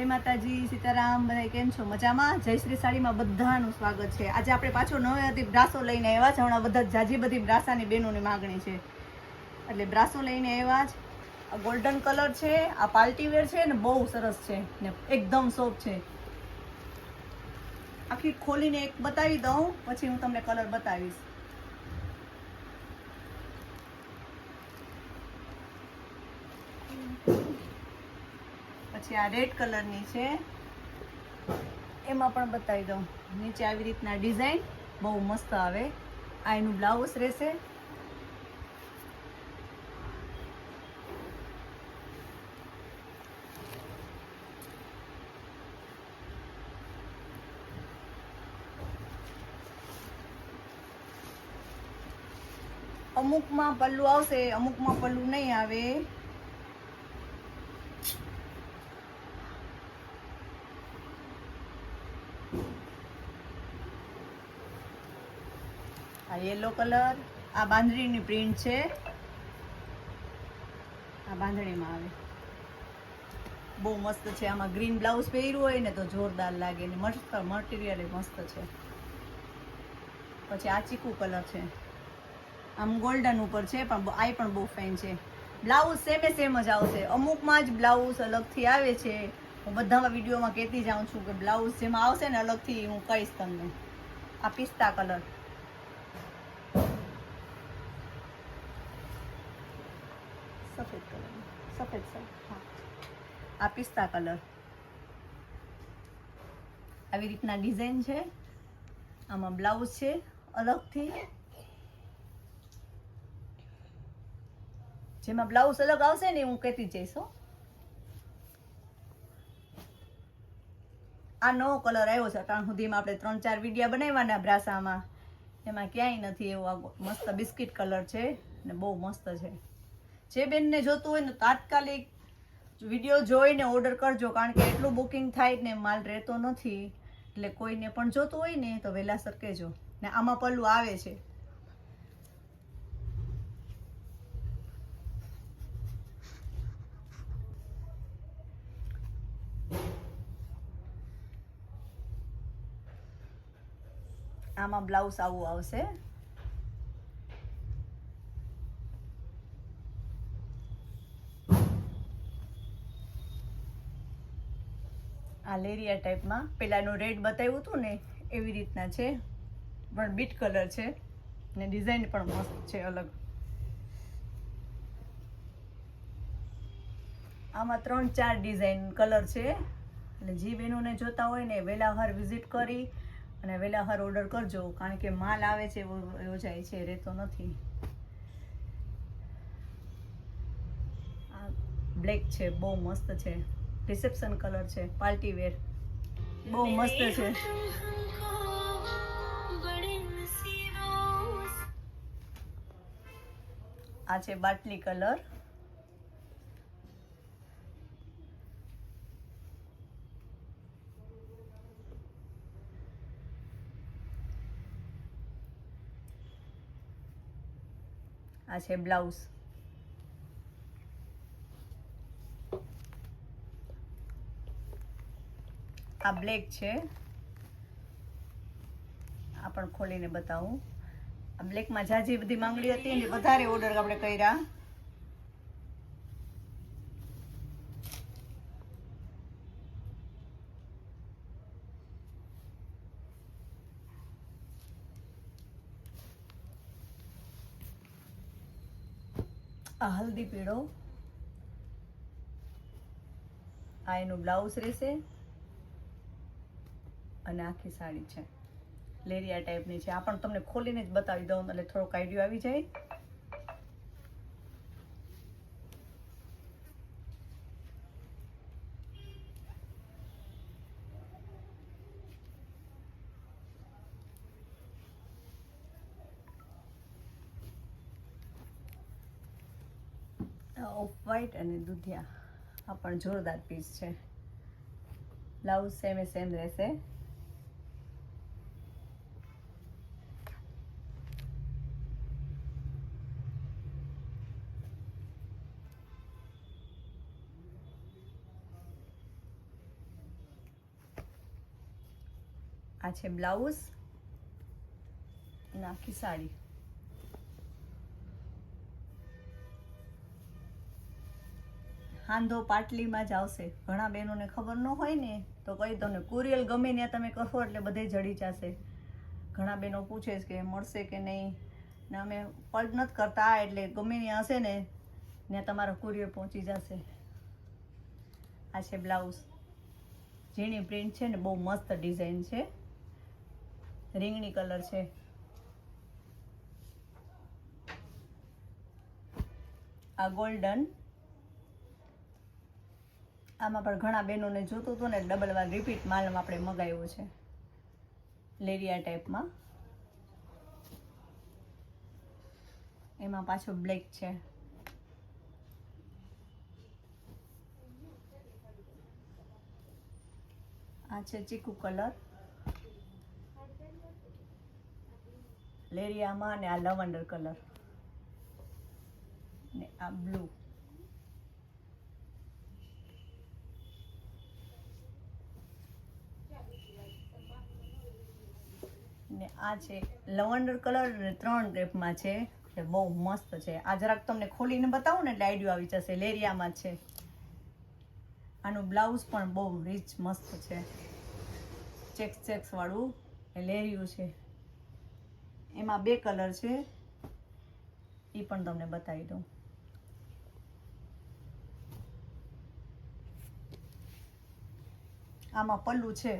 જય માતાજી, સીતારામ, બધા કેમ છો? મજામાં? જય શ્રી સાડીમાં બધાનું સ્વાગત છે. આજે આપણે પાછો નવેથી બ્રાસો લઈને આવ્યા છે. હમણાં બધા જાજી બધી બ્રાસાની બહેનોની માગણી છે એટલે બ્રાસો લઈને આવ્યા જ. આ ગોલ્ડન કલર છે, આ પાર્ટી વેર છે ને બહુ સરસ છે ને એકદમ સોફ્ટ છે. આખી ખોલીને એક બતાવી દઉં પછી હું તમને કલર બતાવીશ. પછી આ રેડ કલરની છે, એમાં પણ બતાવી દઉં. નીચે આવી રીતના ડિઝાઇન બહુ મસ્ત આવે. આ એનું બ્લાઉઝ રહેશે. અમુકમાં પલ્લું આવશે, અમુકમાં પલ્લું નહીં આવે. આ યેલો કલર, આ બાંધણીની પ્રિન્ટ છે. આ બાંધણીમાં આવે, બહુ મસ્ત છે. આમાં ગ્રીન બ્લાઉઝ પહેર્યું હોય ને તો જોરદાર લાગે ને મસ્ત મટીરિયલ મસ્ત છે. પછી આ ચીકુ કલર છે, આમ ગોલ્ડન ઉપર છે પણ આ પણ બહુ ફાઇન છે. બ્લાઉઝ સેમે સેમ જ આવશે. અમુકમાં જ બ્લાઉઝ અલગથી આવે છે. હું બધામાં વિડીયોમાં કહેતી જાઉં છું કે બ્લાઉઝ જેમાં આવશે ને અલગથી હું કહીશ તમને. આ પિસ્તા કલર, સફેદ કલર, સફેદ હા, આ પિસ્તા કલર. આવી રીતના ડિઝાઇન છે. આમાં બ્લાઉઝ છે અલગથી. જેમાં બ્લાઉઝ અલગ આવશે ને હું કહેતી જઈશ. આ નવો કલર આવ્યો છે. અત્યાર સુધીમાં આપણે 3-4 વિડીયા બનાવ્યા બ્રાસામાં, એમાં ક્યાંય નથી એવો. આ મસ્ત બિસ્કિટ કલર છે ને બહુ મસ્ત છે. જે બેનને જોતું હોય ને તાત્કાલિક વિડીયો જોઈને ઓર્ડર કરજો, કારણ કે એટલું બુકિંગ થાય ને માલ રહેતો નથી. એટલે કોઈને પણ જોતું હોય ને તો વહેલાસર કહેજો. ને આમાં પલ્લું આવે છે. આમાં બ્લાઉઝ આવું આવશે. આ લેરિયા ટાઈપમાં પેલાનું રેડ બતાવ્યું હતું ને એવી રીતના છે, પણ બીટ કલર છે ને ડિઝાઇન પણ મસ્ત છે અલગ. આમાં 3-4 ડિઝાઇન કલર છે. એટલે જે બહેનોને જોતા હોય ને વહેલાસર વિઝિટ કરી અને વહેલાસર ઓર્ડર કરજો, કારણ કે માલ આવે છે એવો જાય છે, રહેતો નથી. આ બ્લેક છે, બહુ મસ્ત છે. રિસેપ્શન કલર છે, પાર્ટી વેર, બહુ મસ્ત છે. આ છે બાટલી કલર. આ છે બ્લાઉઝ. આ બ્લેક છે. આ પણ ખોલીને બતાવું. આ બ્લેકમાં જાજી બધી માંગણી હતી ને વધારે ઓર્ડર આપણે કર્યા. આ હલ્દી પીળો, આ એનું બ્લાઉઝ રહેશે અને આખી સાડી છે લેરિયા ટાઈપની છે. આ પણ તમને ખોલીને જ બતાવી દઉં એટલે થોડોક આઈડિયો આવી જાય. ઓફ વ્હાઈટ અને દુધિયા, આ પણ જોરદાર પીસ છે. બ્લાઉઝ સેમે સેમ રહેશે. આ છે બ્લાઉઝ અને આખી સાડી. હાંધો પાટલીમાં જ આવશે. ઘણા બહેનોને ખબર ન હોય ને તો કહી દો ને, કુરિયર ગમે ત્યાં તમે કહો એટલે બધે જડી જશે. ઘણા બહેનો પૂછે છે કે મળશે કે નહીં, ને અમે પડ નથી કરતા, એટલે ગમે ત્યાં હશે ને ત્યાં તમારો કુરિયર પહોંચી જશે. આ છે બ્લાઉઝ, ઝીણી પ્રિન્ટ છે ને બહુ મસ્ત ડિઝાઇન છે, રીંગણી કલર છે. આ ગોલ્ડન, આમાં પણ ઘણા બહેનોને જોતું હતું ને ડબલ વાર રિપીટ માલ આપણે મગાવ્યો છે, લેરિયા ટાઈપમાં. એમાં પાછો બ્લેક છે. આ છે ચીકુ કલર લેરિયામાં, અને આ લવંડર કલર, ને આ બ્લુ. ને આ છે લવંડર કલર, ને 3 ટેપમાં છે, એટલે બહુ મસ્ત છે. આ જરાક તમને ખોલીને બતાવું ને એટલે આઈડિયો આવી જશે. લેરિયામાં છે. આનું બ્લાઉઝ પણ બહુ રીચ મસ્ત છે, ચેક્સ વાળું લેરિયું છે. એમાં 2 કલર છે, એ પણ તમને બતાવી દઉં. આમાં પલ્લું છે,